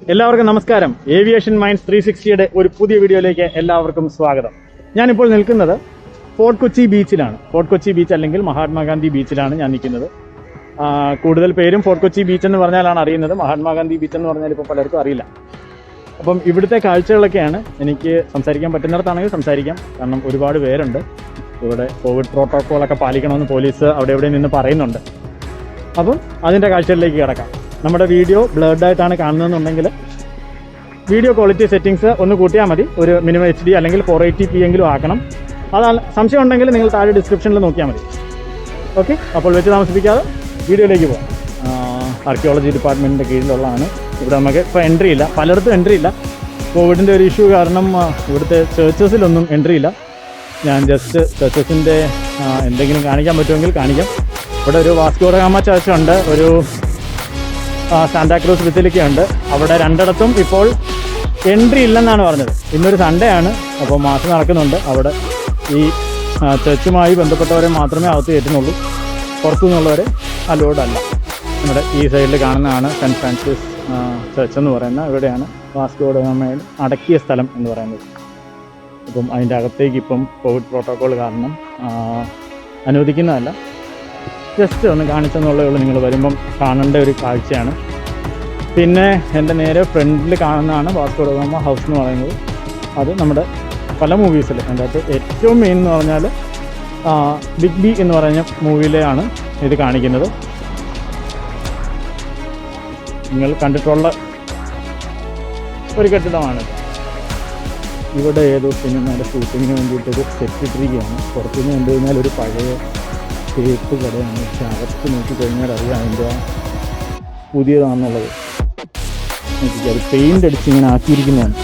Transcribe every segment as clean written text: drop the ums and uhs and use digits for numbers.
എല്ലാവർക്കും നമസ്കാരം. Aviation minds 360യുടെ ഒരു പുതിയ വീഡിയോയിലേക്ക് എല്ലാവർക്കും സ്വാഗതം. ഞാനിപ്പോൾ നിൽക്കുന്നത് ഫോർട്ട് കൊച്ചി ബീച്ചിലാണ്. ഫോർട്ട് കൊച്ചി ബീച്ച് അല്ലെങ്കിൽ മഹാത്മാഗാന്ധി ബീച്ചിലാണ് ഞാൻ നിൽക്കുന്നത്. കൂടുതൽ പേരും ഫോർട്ട് കൊച്ചി ബീച്ച് എന്ന് പറഞ്ഞാലാണ് അറിയുന്നത്. മഹാത്മാഗാന്ധി ബീച്ച് എന്ന് പറഞ്ഞാൽ ഇപ്പോൾ പലർക്കും അറിയില്ല. അപ്പം ഇവിടുത്തെ കാഴ്ചകളൊക്കെയാണ് എനിക്ക് സംസാരിക്കാൻ പറ്റുന്നിടത്താണെങ്കിൽ സംസാരിക്കാം. കാരണം ഒരുപാട് പേരുണ്ട്. ഇവിടെ കോവിഡ് പ്രോട്ടോക്കോളൊക്കെ പാലിക്കണമെന്ന് പോലീസ് അവിടെ എവിടെ നിന്ന് പറയുന്നുണ്ട്. അപ്പം അതിൻ്റെ കാഴ്ചകളിലേക്ക് കിടക്കാം. നമ്മുടെ വീഡിയോ ബ്ലർഡായിട്ടാണ് കാണുന്നതെന്നുണ്ടെങ്കിൽ വീഡിയോ ക്വാളിറ്റി സെറ്റിങ്സ് ഒന്ന് കൂട്ടിയാൽ മതി. ഒരു മിനിമം HD അല്ലെങ്കിൽ 480p എങ്കിലും ആക്കണം. അതാണ് സംശയം ഉണ്ടെങ്കിൽ നിങ്ങൾ താഴെ ഡിസ്ക്രിപ്ഷനിൽ നോക്കിയാൽ മതി. ഓക്കെ, അപ്പോൾ വെച്ച് താമസിപ്പിക്കാതെ വീഡിയോയിലേക്ക് പോകാം. ആർക്കിയോളജി ഡിപ്പാർട്ട്മെൻറ്റിൻ്റെ കീഴിലുള്ളതാണ്. ഇവിടെ നമുക്ക് ഇപ്പോൾ എൻട്രി ഇല്ല, പലയിടത്തും എൻട്രി ഇല്ല. കോവിഡിൻ്റെ ഒരു ഇഷ്യൂ കാരണം ഇവിടുത്തെ ചേർച്ചസിലൊന്നും എൻട്രി ഇല്ല. ഞാൻ ജസ്റ്റ് ചേർച്ചസിൻ്റെ എന്തെങ്കിലും കാണിക്കാൻ പറ്റുമെങ്കിൽ കാണിക്കാം. ഇവിടെ ഒരു വാസ്കോ ഡ ഗാമ ചർച്ചുണ്ട്, ഒരു സാന്താക്രൂസ് ബസിലിക്കയുണ്ട്. അവിടെ രണ്ടിടത്തും ഇപ്പോൾ എൻട്രി ഇല്ലെന്നാണ് പറഞ്ഞത്. ഇന്നൊരു സൺഡേ ആണ്, അപ്പോൾ മാസം നടക്കുന്നുണ്ട്. അവിടെ ഈ ചർച്ചുമായി ബന്ധപ്പെട്ടവരെ മാത്രമേ അകത്ത് കയറ്റുന്നുള്ളൂ. പുറത്തു നിന്നുള്ളവരെ അലോഡ് അല്ല. നമ്മുടെ ഈ സൈഡിൽ കാണുന്നതാണ് സെൻറ്റ് ഫ്രാൻസിസ് ചർച്ച് എന്ന് പറയുന്നത്. ഇവിടെയാണ് വാസ്കോ ഡ ഗാമയിൽ അടക്കിയ സ്ഥലം എന്ന് പറയുന്നത്. അപ്പം അതിൻ്റെ അകത്തേക്ക് ഇപ്പം കോവിഡ് പ്രോട്ടോക്കോൾ കാരണം അനുവദിക്കുന്നതല്ല. ജസ്റ്റ് ഒന്ന് കാണിച്ചെന്നുള്ളേ ഉള്ളൂ. നിങ്ങൾ വരുമ്പം കാണേണ്ട ഒരു കാഴ്ചയാണ്. പിന്നെ എൻ്റെ നേരെ ഫ്രണ്ടിൽ കാണുന്നതാണ് വാസ്കോ ഡ ഗാമ ഹൗസ് എന്ന് പറയുന്നത്. അത് നമ്മുടെ പല മൂവീസിൽ അതിൻ്റെ അകത്ത് ഏറ്റവും മെയിൻ എന്ന് പറഞ്ഞാൽ ബിഗ് ബി എന്ന് പറഞ്ഞ മൂവിയിലാണ് ഇത് കാണിക്കുന്നത്. നിങ്ങൾ കണ്ടിട്ടുള്ള ഒരു കെട്ടിടമാണ്. ഇവിടെ ഏതോ സിനിമയുടെ ഷൂട്ടിങ്ങിന് വേണ്ടിയിട്ടൊരു സെറ്റ് ഇട്ടിരിക്കുകയാണ്. പുറത്തുനിന്ന് കണ്ടു കഴിഞ്ഞാൽ ഒരു പഴയ തേപ്പ് കടയാണ്. പക്ഷെ അകത്ത് നോക്കിക്കഴിഞ്ഞാൽ അറിയാം അതിൻ്റെ പുതിയതാണെന്നുള്ളത്. അത് പെയിൻ്റ് അടിച്ച് ഇങ്ങനെ ആക്കിയിരിക്കുന്നതാണ്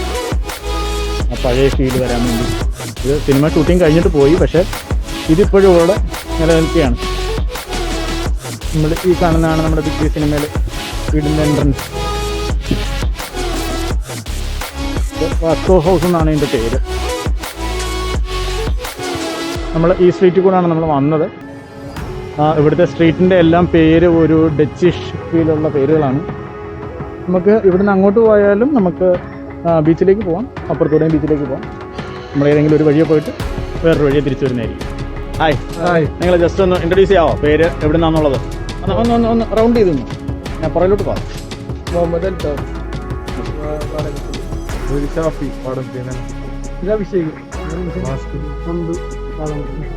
ആ പഴയ ഫീൽ വരാൻ വേണ്ടി. ഇത് സിനിമ ഷൂട്ടിങ് കഴിഞ്ഞിട്ട് പോയി, പക്ഷേ ഇതിപ്പോഴും ഇവിടെ നിലനിൽക്കുകയാണ്. നമ്മൾ ഈ കാണുന്നതാണ് നമ്മുടെ ബിഗ് ബി സിനിമയിൽ വീടിൻ്റെ എൻട്രൻസ്. വാസ്കോ ഹൗസ് എന്നാണ് ഇതിൻ്റെ പേര്. നമ്മൾ ഈ സ്ട്രീറ്റിൽ കൂടെയാണ് നമ്മൾ വന്നത്. ഇവിടുത്തെ സ്ട്രീറ്റിൻ്റെ എല്ലാം പേര് ഒരു ഡച്ചിഷ് ഫീലുള്ള പേരുകളാണ്. നമുക്ക് ഇവിടുന്ന് അങ്ങോട്ട് പോയാലും നമുക്ക് ബീച്ചിലേക്ക് പോകാം, അപ്പുറത്തൂടെയും ബീച്ചിലേക്ക് പോകാം. നമ്മൾ ഏതെങ്കിലും ഒരു വഴിയെ പോയിട്ട് വേറൊരു വഴിയെ തിരിച്ചു വരുന്നതായിരിക്കും. ഹായ്, നിങ്ങൾ ജസ്റ്റ് ഒന്ന് ഇൻട്രൊഡ്യൂസ് ചെയ്യാമോ? പേര് എവിടെ നിന്നാണെന്നുള്ളത് ഒന്ന് റൗണ്ട് ചെയ്തു. ഞാൻ പുറകിലോട്ട് പോകാം.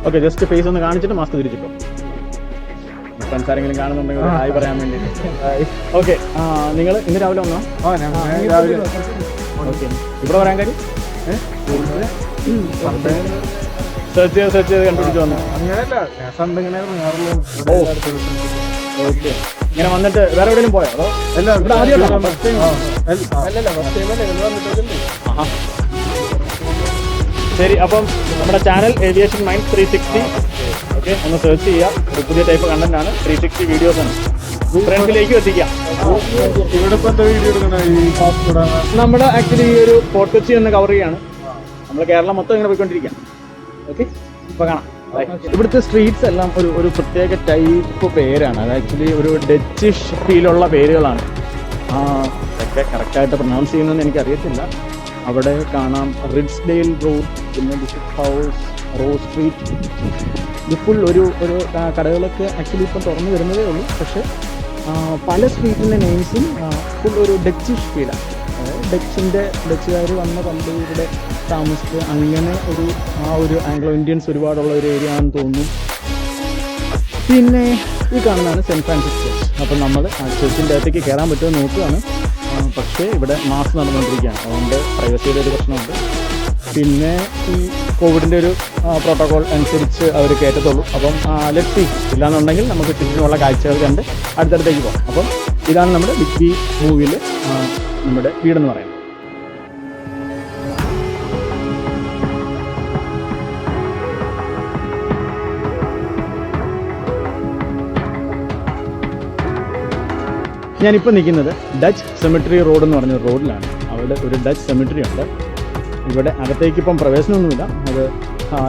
ഓക്കെ, ജസ്റ്റ് ഫേസ് ഒന്ന് കാണിച്ചിട്ട് മാസ്ക് തിരിച്ചിട്ടോ. ഫ്രണ്ട്സ് ആരെങ്കിലും കാണുന്നുണ്ടെങ്കിൽ ഹായ് പറയാൻ വേണ്ടി. ഓക്കെ, നിങ്ങൾ ഇന്ന് രാവിലെ വന്നോ? ഓക്കെ, ഇവിടെ വരാൻ കാര്യം സെർച്ച് ചെയ്ത് കണ്ടുപിടിച്ച് വന്നു. ഓക്കെ, ഇങ്ങനെ വന്നിട്ട് വേറെ എവിടെയും പോയോ? അതോ ശരി. അപ്പം നമ്മുടെ ചാനൽ ഏവിയേഷൻ മൈൻഡ്സ് 360. ഓക്കെ, ഒന്ന് സെർച്ച് ചെയ്യുക. ഒരു പുതിയ ടൈപ്പ് കണ്ടന്റ് ആണ്. 360 വീഡിയോസ് ആണ്. ഫ്രണ്ട്സിലേക്ക് എത്തിക്കാം. നമ്മുടെ ആക്ച്വലി ഈ ഒരു ഫോർട്ട് കൊച്ചി എന്ന് കവർ ചെയ്യാണ്. നമ്മൾ കേരളം മൊത്തം ഇങ്ങനെ പോയിക്കൊണ്ടിരിക്കുകയാണ്. ഓക്കെ, ഇപ്പോൾ കാണാം. ഇവിടുത്തെ സ്ട്രീറ്റ്സ് എല്ലാം ഒരു പ്രത്യേക ടൈപ്പ് പേരാണ്. അത് ആക്ച്വലി ഒരു ഡച്ചിഷ് ഫീലുള്ള പേരുകളാണ്. ഒക്കെ കറക്റ്റായിട്ട് പ്രൊനൗൺസ് ചെയ്യുന്നതെന്ന് എനിക്കറിയത്തില്ല. അവിടെ കാണാം റിഡ്സ്ഡെയിൽ റോഡ്, പിന്നെ ബിഷപ്പ് ഹൗസ്, റോസ് സ്ട്രീറ്റ്. ഇത് ഫുൾ ഒരു കടകളൊക്കെ ആക്ച്വലി ഇപ്പം തുറന്നു വരുന്നതേ ഉള്ളൂ. പക്ഷേ പല സ്ട്രീറ്റിൻ്റെ നെയിംസും ഫുൾ ഒരു ഡച്ചിഷ് ഫീലാണ്. അതായത് ഡച്ചുകാർ വന്ന പണ്ട് ഇവിടെ താമസിച്ച് അങ്ങനെ ഒരു ആംഗ്ലോ ഇന്ത്യൻസ് ഒരുപാടുള്ള ഒരു ഏരിയ ആണെന്ന് തോന്നുന്നു. പിന്നെ ഈ കാണുന്നതാണ് സെൻറ്റ് ഫ്രാൻസിസ് ചർച്ച്. അപ്പം നമ്മൾ ആ ചർച്ചിൻ്റെ അകത്തേക്ക് കയറാൻ പറ്റുമോ നോക്കുകയാണ്. പക്ഷേ ഇവിടെ മാസ് നടന്നുകൊണ്ടിരിക്കുകയാണ്. അതുകൊണ്ട് പ്രൈവസിയുടെ ഒരു പ്രശ്നമുണ്ട്. പിന്നെ ഈ കോവിഡിൻ്റെ ഒരു പ്രോട്ടോകോൾ അനുസരിച്ച് അവർ കയറ്റത്തുള്ളൂ. അപ്പം ലെറ്റ്സ് സീ. ഇല്ലാന്നുണ്ടെങ്കിൽ നമുക്ക് ചുറ്റിനുമുള്ള കാഴ്ചകൾ കണ്ട് അടുത്തടുത്തേക്ക് പോകാം. അപ്പം ഇതാണ് നമ്മുടെ ബിഗ് ബി മൂവിയിൽ നമ്മുടെ വീടെന്ന് പറയുന്നത്. ഞാനിപ്പോൾ നിൽക്കുന്നത് ഡച്ച് സെമിട്രി റോഡ് എന്ന് പറഞ്ഞ റോഡിലാണ്. അവിടെ ഒരു ഡച്ച് സെമിട്രി ഉണ്ട്. ഇവിടെ അകത്തേക്ക് ഇപ്പം പ്രവേശനമൊന്നുമില്ല. അത്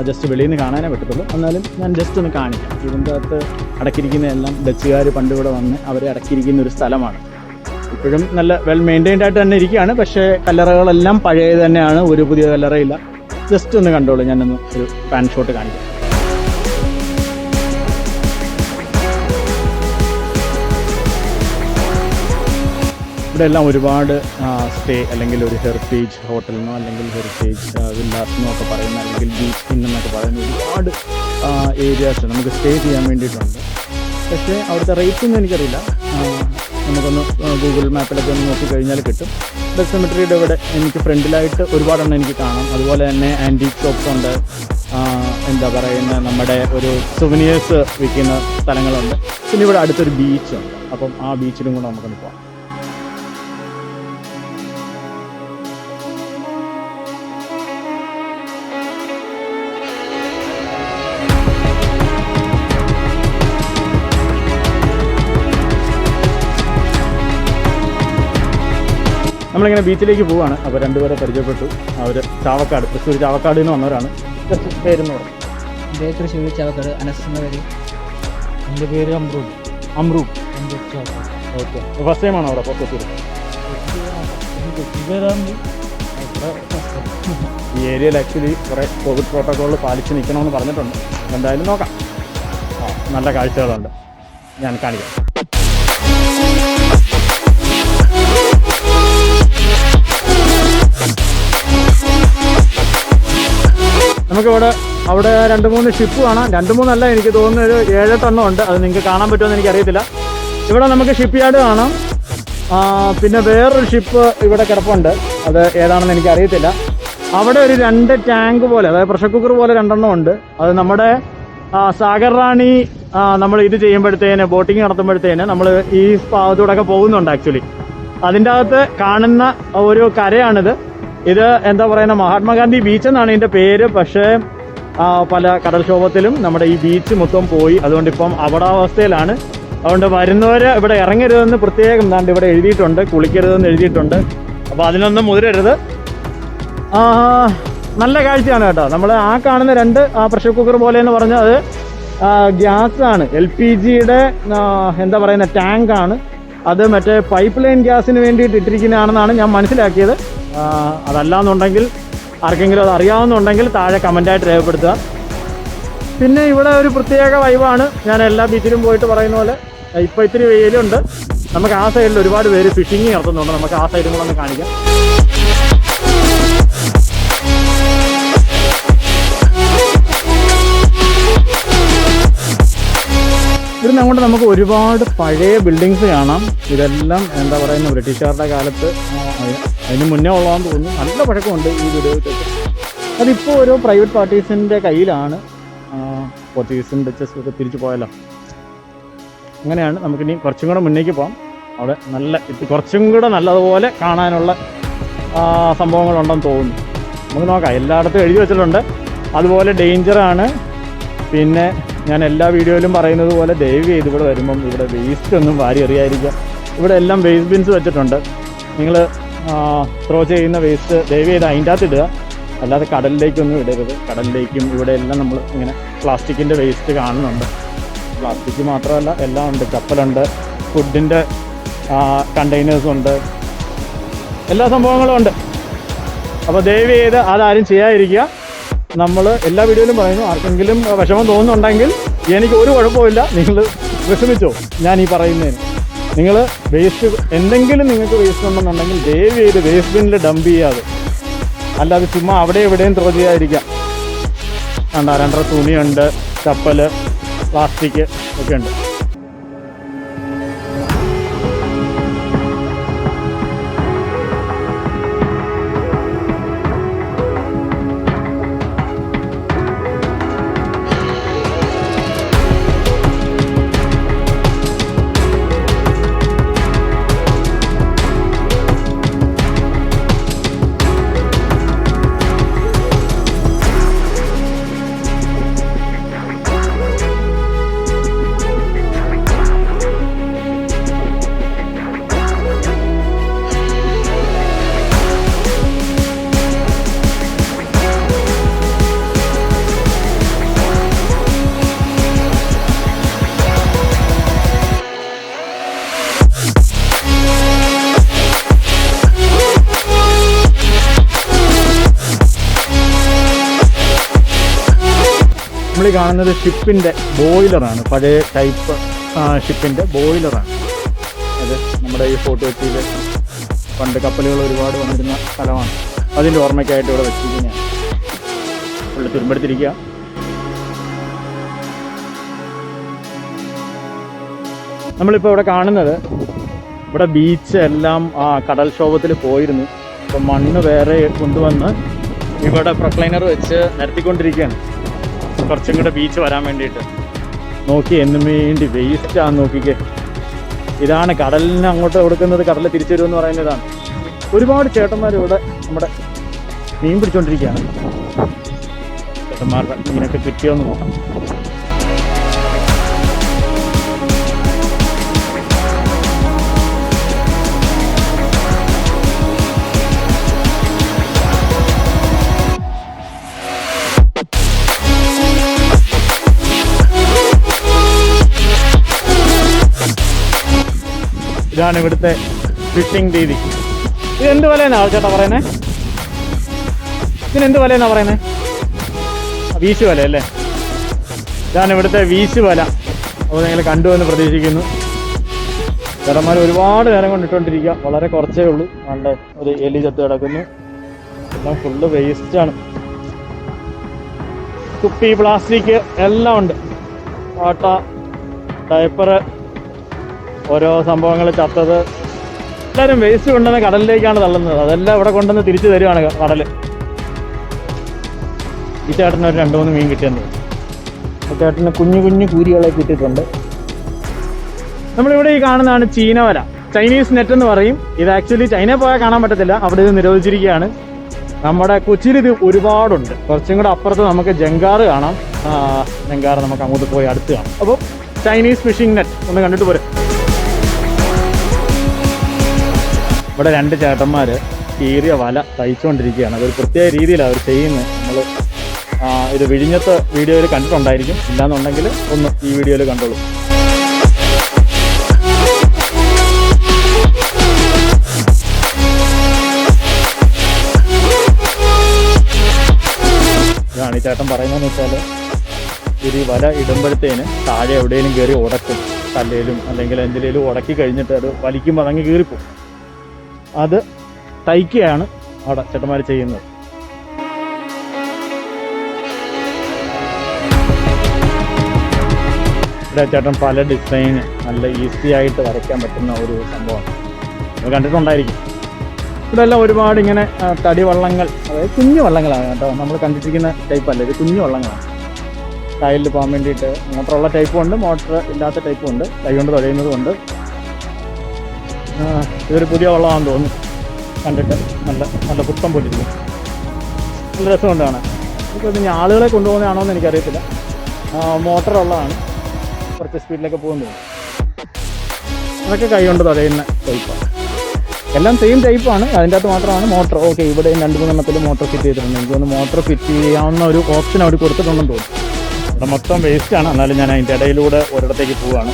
ജസ്റ്റ് വെളിയിൽ നിന്ന് കാണാനേ പറ്റത്തുള്ളൂ. എന്നാലും ഞാൻ ജസ്റ്റ് ഒന്ന് കാണിക്കാം. ഇതിൻ്റെ അകത്ത് അടക്കിയിരിക്കുന്ന എല്ലാം ഡച്ചുകാർ പണ്ട് ഇവിടെ വന്ന് അവരെ അടക്കിയിരിക്കുന്ന ഒരു സ്ഥലമാണ്. ഇപ്പോഴും നല്ല വെൽ മെയിൻറ്റൈൻഡ് ആയിട്ട് തന്നെ ഇരിക്കുകയാണ്. പക്ഷേ കല്ലറകളെല്ലാം പഴയത് തന്നെയാണ്, ഒരു പുതിയ കല്ലറയില്ല. ജസ്റ്റ് ഒന്ന് കണ്ടോളൂ, ഞാനൊന്ന് ഒരു പാൻ ഷോട്ട് കാണിക്കാം. ഇവിടെ എല്ലാം ഒരുപാട് സ്റ്റേ അല്ലെങ്കിൽ ഒരു ഹെറിറ്റേജ് ഹോട്ടലിനോ അല്ലെങ്കിൽ ഹെറിറ്റേജ് വില്ലാസിനോ ഒക്കെ പറയുന്ന, അല്ലെങ്കിൽ ബീച്ച് ഇൻ എന്നൊക്കെ പറയുന്ന ഒരുപാട് ഏരിയാസ് നമുക്ക് സ്റ്റേ ചെയ്യാൻ വേണ്ടിയിട്ടുണ്ട്. പക്ഷേ അവിടുത്തെ റേറ്റ് ഒന്നും എനിക്കറിയില്ല. നമുക്കൊന്ന് ഗൂഗിൾ മാപ്പിലൊക്കെ ഒന്ന് നോക്കിക്കഴിഞ്ഞാൽ കിട്ടും. ബസ് സെമിട്രിയുടെ ഇവിടെ എനിക്ക് ഫ്രണ്ടിലായിട്ട് ഒരുപാടെണ്ണം എനിക്ക് കാണാം. അതുപോലെ തന്നെ ആൻറ്റീക് ഷോപ്സ് ഉണ്ട്, എന്താ പറയുന്ന നമ്മുടെ ഒരു സുവനിയേഴ്സ് വിൽക്കുന്ന സ്ഥലങ്ങളുണ്ട്. പിന്നെ ഇവിടെ അടുത്തൊരു ബീച്ചുണ്ട്. അപ്പം ആ ബീച്ചിലും കൂടെ നമുക്കൊന്ന് പോകാം. നമ്മളിങ്ങനെ ബീച്ചിലേക്ക് പോവുകയാണ്. അപ്പോൾ രണ്ടുപേരെ പരിചയപ്പെട്ടു. അവർ ചാവക്കാട്, തൃശ്ശൂർ ചാവക്കാട് നിന്ന് വന്നവരാണ്. പേരെന്ന് പറയും? എൻ്റെ തൃശ്ശൂർ ചാവക്കാട് അനസ് എന്ന പേര്. എൻ്റെ പേര് അമ്രൂദ്. അമ്രൂദ്. ഓക്കെ. ഫസ്റ്റ് ടൈമാണോ അവിടെ കൊച്ചൂർ? ഈ ഏരിയയിൽ ആക്ച്വലി കുറേ കോവിഡ് പ്രോട്ടോക്കോൾ പാലിച്ച് നിൽക്കണമെന്ന് പറഞ്ഞിട്ടുണ്ട്. എന്തായാലും നോക്കാം. നല്ല കാഴ്ചകളുണ്ട്, ഞാൻ കാണിക്കാം. നമുക്കിവിടെ അവിടെ 2-3 ഷിപ്പ് കാണാം. 2-3 എനിക്ക് തോന്നുന്നത് ഒരു 7-8 എണ്ണം ഉണ്ട്. അത് നിങ്ങൾക്ക് കാണാൻ പറ്റുമെന്ന് എനിക്കറിയത്തില്ല. ഇവിടെ നമുക്ക് ഷിപ്പ് യാർഡ് കാണാം. പിന്നെ വേറൊരു ഷിപ്പ് ഇവിടെ കിടപ്പുണ്ട്. അത് ഏതാണെന്ന് എനിക്കറിയത്തില്ല. അവിടെ ഒരു 2 ടാങ്ക് പോലെ, അതായത് പ്രഷർ കുക്കർ പോലെ 2 എണ്ണം ഉണ്ട്. അത് നമ്മുടെ സാഗർ റാണി നമ്മൾ ഇത് ചെയ്യുമ്പോഴത്തേന്, ബോട്ടിങ് നടത്തുമ്പോഴത്തേന് നമ്മൾ ഈ ഭാഗത്തൂടെയൊക്കെ പോകുന്നുണ്ട്. ആക്ച്വലി അതിൻ്റെ അകത്ത് കാണുന്ന ഒരു കരയാണിത്. ഇത് എന്താ പറയുന്ന മഹാത്മാഗാന്ധി ബീച്ച് എന്നാണ് ഇതിൻ്റെ പേര്. പക്ഷേ പല കടൽക്ഷോഭത്തിലും നമ്മുടെ ഈ ബീച്ച് മൊത്തം പോയി. അതുകൊണ്ട് ഇപ്പം അപകടാവസ്ഥയിലാണ്. അതുകൊണ്ട് വരുന്നവർ ഇവിടെ ഇറങ്ങരുതെന്ന് പ്രത്യേകം ദാണ്ട് ഇവിടെ എഴുതിയിട്ടുണ്ട്, കുളിക്കരുതെന്ന് എഴുതിയിട്ടുണ്ട്. അപ്പോൾ അതിനൊന്നും മുതിരരുത്. നല്ല കാഴ്ചയാണ് കേട്ടോ. നമ്മൾ ആ കാണുന്ന 2 പ്രഷർ കുക്കർ പോലെ എന്ന് പറഞ്ഞാൽ അത് ഗ്യാസാണ്, LPGയുടെ എന്താ പറയുന്ന ടാങ്കാണ്. അത് മറ്റേ പൈപ്പ് ലൈൻ ഗ്യാസിന് വേണ്ടിയിട്ട് ഇട്ടിരിക്കുന്നതാണെന്നാണ് ഞാൻ മനസ്സിലാക്കിയത്. അതല്ലാന്നുണ്ടെങ്കിൽ ആർക്കെങ്കിലും അത് അറിയാവുന്നുണ്ടെങ്കിൽ താഴെ കമൻ്റായിട്ട് രേഖപ്പെടുത്തുക. പിന്നെ ഇവിടെ ഒരു പ്രത്യേക വൈബാണ്. ഞാൻ എല്ലാ ബീച്ചിലും പോയിട്ട് പറയുന്ന പോലെ ഇപ്പോൾ ഇത്തിരി വെയിലുണ്ട്. നമുക്ക് ആ സൈഡിൽ ഒരുപാട് പേര് ഫിഷിങ് നടത്തുന്നുണ്ട്. നമുക്ക് ആ സൈഡും കൂടെ ഒന്ന് കാണിക്കാം. ഇവിടുന്ന് അങ്ങോട്ട് നമുക്ക് ഒരുപാട് പഴയ ബിൽഡിങ്സ് കാണാം. ഇതെല്ലാം എന്താ പറയുന്നത് ബ്രിട്ടീഷുകാരുടെ കാലത്ത്, അതിന് മുന്നേ ഉള്ളതാണെന്ന് തോന്നുന്നു. നല്ല പഴക്കമുണ്ട് ഈ വീടുകൾക്കൊക്കെ. അതിപ്പോൾ ഓരോ പ്രൈവറ്റ് പാർട്ടീസിൻ്റെ കയ്യിലാണ്. പോർച്ചുഗീസും ഡച്ചസും ഒക്കെ തിരിച്ചു പോയല്ലോ. അങ്ങനെയാണ്. നമുക്കിനി കുറച്ചും കൂടെ മുന്നേക്ക് പോകാം. അവിടെ നല്ല കുറച്ചും കൂടെ നല്ലതുപോലെ കാണാനുള്ള സംഭവങ്ങളുണ്ടെന്ന് തോന്നുന്നു. നമുക്ക് നോക്കാം. എല്ലായിടത്തും എഴുതി വെച്ചിട്ടുണ്ട്. അതുപോലെ ഡേഞ്ചറാണ്. പിന്നെ ഞാൻ എല്ലാ വീഡിയോയിലും പറയുന്നത് പോലെ ദയവ് ചെയ്ത് ഇവിടെ വരുമ്പം ഇവിടെ വേസ്റ്റ് ഒന്നും വാരി എറിയാതിരിക്കുക. ഇവിടെ എല്ലാം വേസ്റ്റ് ബിൻസ് വെച്ചിട്ടുണ്ട്. നിങ്ങൾ ത്രോ ചെയ്യുന്ന വേസ്റ്റ് ദയവ് ചെയ്ത് അതിൻ്റെ അകത്ത് ഇടുക, അല്ലാതെ കടലിലേക്കൊന്നും ഇടരുത്. കടലിലേക്കും ഇവിടെ എല്ലാം നമ്മൾ ഇങ്ങനെ പ്ലാസ്റ്റിക്കിൻ്റെ വേസ്റ്റ് കാണുന്നുണ്ട്. പ്ലാസ്റ്റിക് മാത്രമല്ല എല്ലാം ഉണ്ട്. കപ്പലുണ്ട്, ഫുഡിൻ്റെ കണ്ടെയ്നേഴ്സുണ്ട്, എല്ലാ സംഭവങ്ങളും ഉണ്ട്. അപ്പോൾ ദയവ് ചെയ്ത് അതാരും ചെയ്യാതിരിക്കുക. നമ്മൾ എല്ലാ വീഡിയോയിലും പറയുന്നു, ആർക്കെങ്കിലും വിഷമം തോന്നുന്നുണ്ടെങ്കിൽ എനിക്ക് ഒരു കുഴപ്പമില്ല, നിങ്ങൾ വിഷമിച്ചോ ഞാൻ ഈ പറയുന്നതിന്. നിങ്ങൾ വേസ്റ്റ് എന്തെങ്കിലും നിങ്ങൾക്ക് വേസ്റ്റ് ഉണ്ടെന്നുണ്ടെങ്കിൽ ദയവ് ചെയ്ത് വേസ്റ്റ് ബിന്നിൽ ഡംപ് ചെയ്യാതെ, അല്ലാതെ ചുമ്മാ അവിടെ എവിടെയും ത്രോ ചെയ്യാതിരിക്കാം. കണ്ടാ 2 തുണിയുണ്ട്, ചപ്പൽ, പ്ലാസ്റ്റിക് ഒക്കെ ഉണ്ട്. നമ്മൾ ഈ കാണുന്നത് ഷിപ്പിൻ്റെ ബോയിലറാണ്, പഴയ ടൈപ്പ് ഷിപ്പിൻ്റെ ബോയിലറാണ്. അത് നമ്മുടെ ഈ ഫോർട്ട് കൊച്ചിയിൽ പണ്ട് കപ്പലുകൾ ഒരുപാട് വന്നിരുന്ന സ്ഥലമാണ്. അതിൻ്റെ ഓർമ്മയ്ക്കായിട്ട് ഇവിടെ വെച്ചിരിക്കുന്നതാണ്. പുള്ളി തുരുമ്പെടുത്തിരിക്കുക. നമ്മളിപ്പോൾ ഇവിടെ കാണുന്നത്, ഇവിടെ ബീച്ച് എല്ലാം കടൽക്ഷോഭത്തിൽ പോയിരുന്നു. ഇപ്പം മണ്ണ് വേറെ കൊണ്ടുവന്ന് ഇവിടെ പ്രൊക്ലൈനർ വെച്ച് നിരത്തിക്കൊണ്ടിരിക്കുകയാണ്, കുറച്ചും കൂടെ ബീച്ച് വരാൻ വേണ്ടിയിട്ട്. നോക്കി എന്നും വേണ്ടി വേസ്റ്റാന്ന് നോക്കിക്കേ. ഇതാണ് കടലിന് അങ്ങോട്ട് കൊടുക്കുന്നത്, കടലിൽ തിരിച്ചു വരുമെന്ന് പറയുന്നതാണ്. ഒരുപാട് ചേട്ടന്മാർ ഇവിടെ നമ്മുടെ മീൻ പിടിച്ചുകൊണ്ടിരിക്കുകയാണ്. ചേട്ടന്മാരുടെ മീനൊക്കെ കിട്ടിയോന്ന് നോക്കാം. ഇതാണ് ഇവിടുത്തെ ഫിഷിംഗ് രീതി. ഇതെന്ത് വിലയെന്നാ ചേട്ടാ പറയുന്നത്? ഇതിനെന്ത് വിലയെന്നാ പറയുന്നത്? വീശ് വില അല്ലേ? ഇതാണ് ഇവിടുത്തെ വീശ് വില. അപ്പോൾ നിങ്ങൾ കണ്ടുവെന്ന് പ്രതീക്ഷിക്കുന്നു. ചേട്ടന്മാർ ഒരുപാട് നേരം കൊണ്ടിട്ടുകൊണ്ടിരിക്കുക, വളരെ കുറച്ചേ ഉള്ളൂ. നല്ല ഒരു എലി ചത്ത് കിടക്കുന്നു. എല്ലാം ഫുള്ള് വേസ്റ്റാണ്. കുപ്പി, പ്ലാസ്റ്റിക് എല്ലാം ഉണ്ട്. പാട്ട, ഡയപ്പറ്, ഓരോ സംഭവങ്ങൾ ചത്തത്, എല്ലാവരും വേസ്റ്റ് കൊണ്ടുവന്ന് കടലിലേക്കാണ് തള്ളുന്നത്. അതെല്ലാം ഇവിടെ കൊണ്ടുവന്ന് തിരിച്ചു തരുവാണ് കടൽ. ഈ ചേട്ടന് ഒരു 2-3 മീൻ കിട്ടിയെന്ന്. ഈ ചേട്ടന് കുഞ്ഞു കുഞ്ഞു കൂരികളെ കിട്ടിയിട്ടുണ്ട്. നമ്മളിവിടെ ഈ കാണുന്നതാണ് ചീനവല, ചൈനീസ് നെറ്റ് എന്ന് പറയും. ഇത് ആക്ച്വലി ചൈനയിൽ പോയാൽ കാണാൻ പറ്റത്തില്ല, അവിടെ ഇത് നിരോധിച്ചിരിക്കുകയാണ്. നമ്മുടെ കൊച്ചിയിൽ ഇത് ഒരുപാടുണ്ട്. കുറച്ചും കൂടെ അപ്പുറത്ത് നമുക്ക് ജങ്കാറ് കാണാം. ജങ്കാറ് നമുക്ക് അങ്ങോട്ട് പോയി അടുത്ത് കാണാം. അപ്പോൾ ചൈനീസ് ഫിഷിംഗ് നെറ്റ് ഒന്ന് കണ്ടിട്ട് പോരെ. ഇവിടെ 2 ചേട്ടന്മാർ കീറിയ വല തയ്ച്ചുകൊണ്ടിരിക്കുകയാണ്. അതൊരു പ്രത്യേക രീതിയിലാണ് അവർ ചെയ്യുന്നത്. നമ്മൾ ഇത് വിഴിഞ്ഞത്ത് വീഡിയോയിൽ കണ്ടിട്ടുണ്ടായിരിക്കും, ഇല്ലാന്നുണ്ടെങ്കിൽ ഒന്ന് ഈ വീഡിയോയിൽ കണ്ടോളൂ. ഇതാണ് ഈ ചേട്ടൻ പറയുന്നതെന്ന് വെച്ചാൽ, ഇത് ഈ വല ഇടുമ്പോഴത്തേന് താഴെ എവിടെയെങ്കിലും കയറി ഉടക്കും, കല്ലേലും അല്ലെങ്കിൽ എന്തിലേലും ഉടക്കി കഴിഞ്ഞിട്ട് അത് വലിക്കുമ്പോൾ അതങ്ങ് കീറിപ്പോകും. അത് തയ്ക്കുകയാണ് അവിടെ ചേട്ടന്മാർ ചെയ്യുന്നത്. ഇവിടെ ചേട്ടൻ പല ഡിസൈൻ നല്ല ഈസി ആയിട്ട് വരയ്ക്കാൻ പറ്റുന്ന ഒരു സംഭവമാണ്. നിങ്ങൾ കണ്ടിട്ടുണ്ടായിരിക്കും. ഇവിടെ എല്ലാം ഒരുപാട് ഇങ്ങനെ തടി വള്ളങ്ങൾ, അതായത് കുഞ്ഞു വള്ളങ്ങളാണ് കേട്ടോ. നമ്മൾ കണ്ടിട്ടിരിക്കുന്ന ടൈപ്പ് അല്ല, ഇത് കുഞ്ഞു വള്ളങ്ങളാണ്. കായലിൽ പോകാൻ വേണ്ടിയിട്ട് മോട്ടറുള്ള ടൈപ്പും ഉണ്ട്, മോട്ടർ ഇല്ലാത്ത ടൈപ്പും ഉണ്ട്, കൈ കൊണ്ട് തുഴയുന്നതും ഉണ്ട്. ഇതൊരു പുതിയ വള്ളമാണെന്ന് തോന്നുന്നു, കണ്ടിട്ട് നല്ല നല്ല പുത്തം പോലിരിക്കും. നല്ല രസമുണ്ട് കാണാൻ. ഇപ്പോൾ ഇനി ആളുകളെ കൊണ്ടുപോകുന്നതാണോ എന്ന് എനിക്കറിയത്തില്ല. മോട്ടറുള്ളതാണ്, കുറച്ച് സ്പീഡിലൊക്കെ പോകുന്നത്. അതൊക്കെ കൈ കൊണ്ട് തുഴയുന്ന ടൈപ്പാണ്. എല്ലാം സെയിം ടൈപ്പാണ്, അതിൻ്റെ അകത്ത് മാത്രമാണ് മോട്ടർ. ഓക്കെ, ഇവിടെയും 2-3 എണ്ണത്തിൽ മോട്ടർ ഫിറ്റ് ചെയ്തിട്ടുണ്ട്. എനിക്കൊന്ന് മോട്ടർ ഫിറ്റ് ചെയ്യാവുന്ന ഒരു ഓപ്ഷൻ അവർ കൊടുത്തിട്ടുണ്ടെന്ന് തോന്നുന്നു. ഇവിടെ മൊത്തം വേസ്റ്റാണ്. എന്നാലും ഞാൻ അതിൻ്റെ ഇടയിലൂടെ ഒരിടത്തേക്ക് പോവുകയാണ്.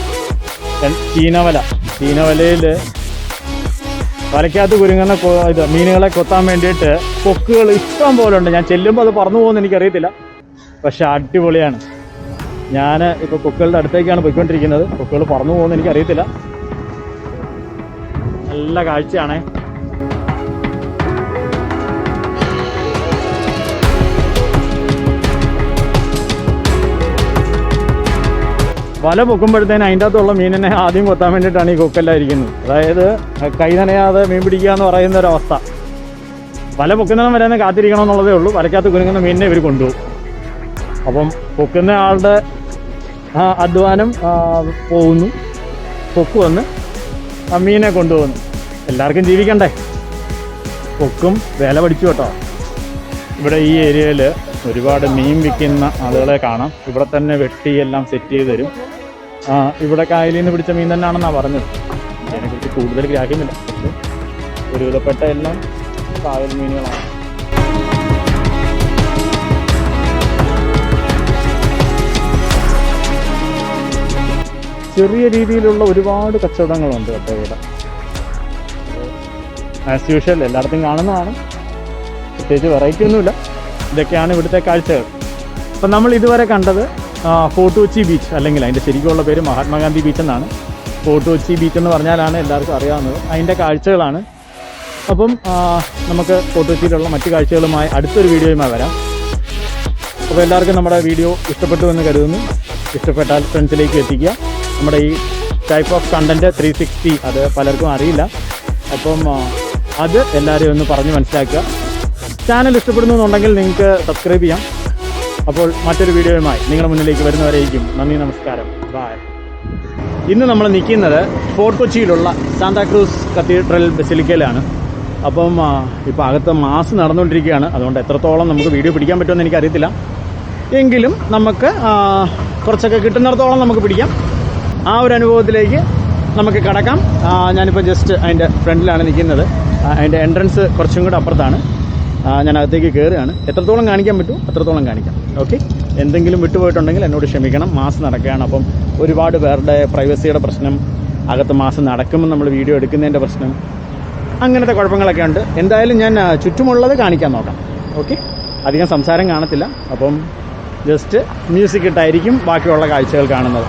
ചീനവലയിൽ വലയ്ക്കകത്ത് കുരുങ്ങുന്ന ഇത് മീനുകളെ കൊത്താൻ വേണ്ടിയിട്ട് കൊക്കുകൾ ഇഷ്ടം പോലെ ഉണ്ട്. ഞാൻ ചെല്ലുമ്പോൾ അത് പറന്നു പോകുമെന്ന് എനിക്കറിയത്തില്ല, പക്ഷെ അടിപൊളിയാണ്. ഞാൻ ഇപ്പോൾ കൊക്കുകളുടെ അടുത്തേക്കാണ് പോയിക്കൊണ്ടിരിക്കുന്നത്. കൊക്കുകൾ പറന്നു പോകുമെന്ന് എനിക്കറിയത്തില്ല. നല്ല കാഴ്ചയാണേ. വല പൊക്കുമ്പോഴത്തേന് അതിൻ്റെ അകത്തുള്ള മീനിനെ ആദ്യം കൊത്താൻ വേണ്ടിയിട്ടാണ് ഈ കൊക്കെല്ലാം ഇരിക്കുന്നത്. അതായത് കൈ നനയാതെ മീൻ പിടിക്കുക എന്ന് പറയുന്ന ഒരവസ്ഥ. വല പൊക്കുന്നതും വരെ കാത്തിരിക്കണമെന്നുള്ളതേ ഉള്ളൂ. വലയ്ക്കകത്ത് കുരുങ്ങുന്ന മീനിനെ ഇവർ കൊണ്ടുപോകും. അപ്പം പൊക്കുന്ന ആളുടെ അധ്വാനം പോകുന്നു, പൊക്ക് വന്ന് ആ മീനെ കൊണ്ടുപോകുന്നു. എല്ലാവർക്കും ജീവിക്കണ്ടേ, പൊക്കും വില പഠിച്ചു കേട്ടോ. ഇവിടെ ഈ ഏരിയയിൽ ഒരുപാട് മീൻ വിൽക്കുന്ന ആളുകളെ കാണാം. ഇവിടെ തന്നെ വെട്ടി എല്ലാം സെറ്റ് ചെയ്ത് തരും. ഇവിടെ കായലിൽ നിന്ന് പിടിച്ച മീൻ തന്നെയാണെന്നാണ് പറഞ്ഞത്. അതിനെക്കുറിച്ച് കൂടുതൽ ഗ്രാഹ്യമില്ല, പക്ഷേ ഒരുവിധപ്പെട്ട എല്ലാം കായൽ മീനുകളാണ്. ചെറിയ രീതിയിലുള്ള ഒരുപാട് കച്ചവടങ്ങളുണ്ട് കേട്ടോ ഇവിടെ. ആസ് യൂഷ്വൽ എല്ലായിടത്തും കാണുന്നതാണ്, പ്രത്യേകിച്ച് വെറൈറ്റി ഒന്നുമില്ല. ഇതൊക്കെയാണ് ഇവിടുത്തെ കാഴ്ചകൾ. അപ്പം നമ്മൾ ഇതുവരെ കണ്ടത് ഫോർട്ട് കൊച്ചി ബീച്ച്, അല്ലെങ്കിൽ അതിൻ്റെ ശരിക്കുള്ള പേര് മഹാത്മാഗാന്ധി ബീച്ച് എന്നാണ്. ഫോർട്ട് കൊച്ചി ബീച്ച് എന്ന് പറഞ്ഞാലാണ് എല്ലാവർക്കും അറിയാവുന്നത്. അതിൻ്റെ കാഴ്ചകളാണ്. അപ്പം നമുക്ക് ഫോർട്ട് കൊച്ചിയിലുള്ള മറ്റു കാഴ്ചകളുമായി അടുത്തൊരു വീഡിയോയുമായി വരാം. അപ്പോൾ എല്ലാവർക്കും നമ്മുടെ വീഡിയോ ഇഷ്ടപ്പെട്ടു എന്ന് കരുതുന്നു. ഇഷ്ടപ്പെട്ടാൽ ഫ്രണ്ട്സിലേക്ക് എത്തിക്കുക. നമ്മുടെ ഈ ടൈപ്പ് ഓഫ് കണ്ടൻറ്റ് 360 അത് പലർക്കും അറിയില്ല. അപ്പം അത് എല്ലാവരെയും ഒന്ന് പറഞ്ഞ് മനസ്സിലാക്കുക. ചാനൽ ഇഷ്ടപ്പെടുന്നു എന്നുണ്ടെങ്കിൽ നിങ്ങൾക്ക് സബ്സ്ക്രൈബ് ചെയ്യാം. അപ്പോൾ മറ്റൊരു വീഡിയോയുമായി നിങ്ങളുടെ മുന്നിലേക്ക് വരുന്നവരേക്കും നന്ദി, നമസ്കാരം, ബൈ. ഇന്ന് നമ്മൾ നിൽക്കുന്നത് ഫോർട്ട് കൊച്ചിയിലുള്ള സാന്താക്രൂസ് കത്തീഡ്രൽ ബസിലിക്കയിലാണ്. അപ്പം ഇപ്പോൾ അകത്ത് മാസ് നടന്നുകൊണ്ടിരിക്കുകയാണ്. അതുകൊണ്ട് എത്രത്തോളം നമുക്ക് വീഡിയോ പിടിക്കാൻ പറ്റുമെന്ന് എനിക്കറിയത്തില്ല. എങ്കിലും നമുക്ക് കുറച്ചൊക്കെ കിട്ടുന്നിടത്തോളം നമുക്ക് പിടിക്കാം. ആ ഒരു അനുഭവത്തിലേക്ക് നമുക്ക് കടക്കാം. ഞാനിപ്പോൾ ജസ്റ്റ് അതിൻ്റെ ഫ്രണ്ടിലാണ് നിൽക്കുന്നത്. അതിൻ്റെ എൻട്രൻസ് കുറച്ചും കൂടെ അപ്പുറത്താണ്. ഞാൻ അകത്തേക്ക് കയറുകയാണ്. എത്രത്തോളം കാണിക്കാൻ പറ്റുമോ അത്രത്തോളം കാണിക്കാം. ഓക്കെ, എന്തെങ്കിലും വിട്ടുപോയിട്ടുണ്ടെങ്കിൽ എന്നോട് ക്ഷമിക്കണം. മാസ് നടക്കുകയാണ്. അപ്പം ഒരുപാട് പേരുടെ പ്രൈവസിയുടെ പ്രശ്നം, അകത്ത് മാസ് നടക്കുമ്പോൾ നമ്മൾ വീഡിയോ എടുക്കുന്നതിൻ്റെ പ്രശ്നം, അങ്ങനത്തെ കുഴപ്പങ്ങളൊക്കെ ഉണ്ട്. എന്തായാലും ഞാൻ ചുറ്റുമുള്ളത് കാണിക്കാൻ നോക്കാം. ഓക്കെ, അധികം സംസാരം കാണത്തില്ല. അപ്പം ജസ്റ്റ് മ്യൂസിക് ഇട്ടായിരിക്കും ബാക്കിയുള്ള കാഴ്ചകൾ കാണുന്നത്.